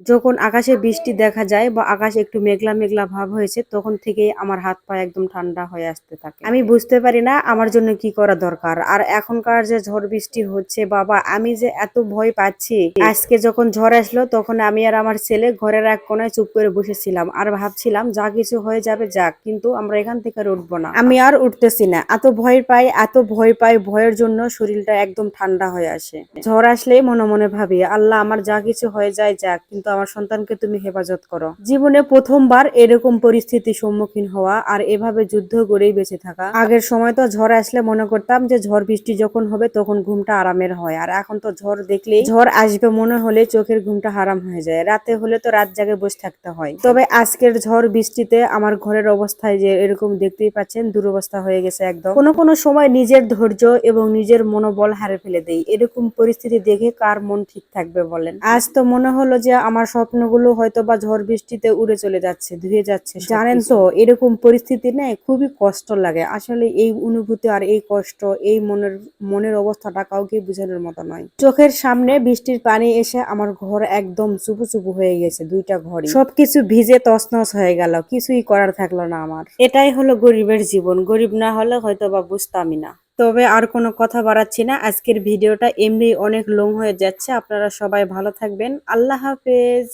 যখন আকাশে বৃষ্টি দেখা যায় বা আকাশ একটু মেঘলা মেঘলা ভাব হয়েছে তখন থেকেই আমার হাত পা একদম ঠান্ডা হয়ে আসতে থাকে। আমি বুঝতে পারি না আমার জন্য কি করা দরকার। আর এখনকার যে ঝড় বৃষ্টি হচ্ছে বাবা, আমি যে এত ভয় পাচ্ছি। আজকে যখন ঝড় আসলো তখন আমি আর আমার ছেলে ঘরের এক কোনায় চুপ করে বসেছিলাম আর ভাবছিলাম যা কিছু হয়ে যাবে যাক, কিন্তু আমরা এখান থেকে আর উঠবো না। আমি আর উঠতেছি না, এত ভয় পাই এত ভয় পাই, ভয়ের জন্য শরীরটা একদম ঠান্ডা হয়ে আসে। ঝড় আসলেই মনে মনে ভাবি আল্লাহ আমার যা কিছু হয়ে যায় যাক, কিন্তু আমার সন্তানকে তুমি হেফাজত করো। জীবনে প্রথমবার এরকম পরিস্থিতির সম্মুখীন হওয়া আর এভাবে যুদ্ধ করেই বেঁচে থাকা। আগের সময় তো ঝড় আসলে মনে করতাম যে ঝড় বৃষ্টি যখন হবে তখন ঘুমটা আরামের হয়, আর এখন তো ঝড় দেখলেই ঝড় আসবে মনে হলে চোখের ঘুমটা হারাম হয়ে যায়। রাতে হলে তো রাত জাগে বসে থাকতে হয়। তবে আজকের ঝড় বৃষ্টিতে আমার ঘরের অবস্থায় যে এরকম দেখতেই পাচ্ছেন দুরবস্থা হয়ে গেছে একদম। কোনো কোনো সময় নিজের ধৈর্য এবং নিজের মনোবল হারে ফেলে দেই। এরকম পরিস্থিতি দেখে কার মন ঠিক থাকবে বলেন। আজ তো মনে হলো যে আমার স্বপ্নগুলো হয়তো বা ঝড় বৃষ্টিতে উড়ে চলে যাচ্ছে, ধুয়ে যাচ্ছে। জানেন তো এরকম পরিস্থিতি নেই খুবই কষ্ট লাগে। আসলে এই অনুভূতি আর এই কষ্ট, এই মনের অবস্থাটা কাউকে বোঝানোর মতো নয়। চোখের সামনে বৃষ্টির পানি এসে আমার ঘর একদম চুপু চুপু হয়ে গেছে, দুইটা ঘরই সবকিছু ভিজে তছনছ হয়ে গেল, কিছুই করার থাকলো না আমার। এটাই হলো গরিবের জীবন। গরিব না হলে হয়তো বা বুঝতামই না। তবে আর কোনো কথা বাড়াচ্ছি না, আজকের ভিডিওটা এমনি অনেক লং হয়ে যাচ্ছে। আপনারা সবাই ভালো থাকবেন। আল্লাহ হাফেজ।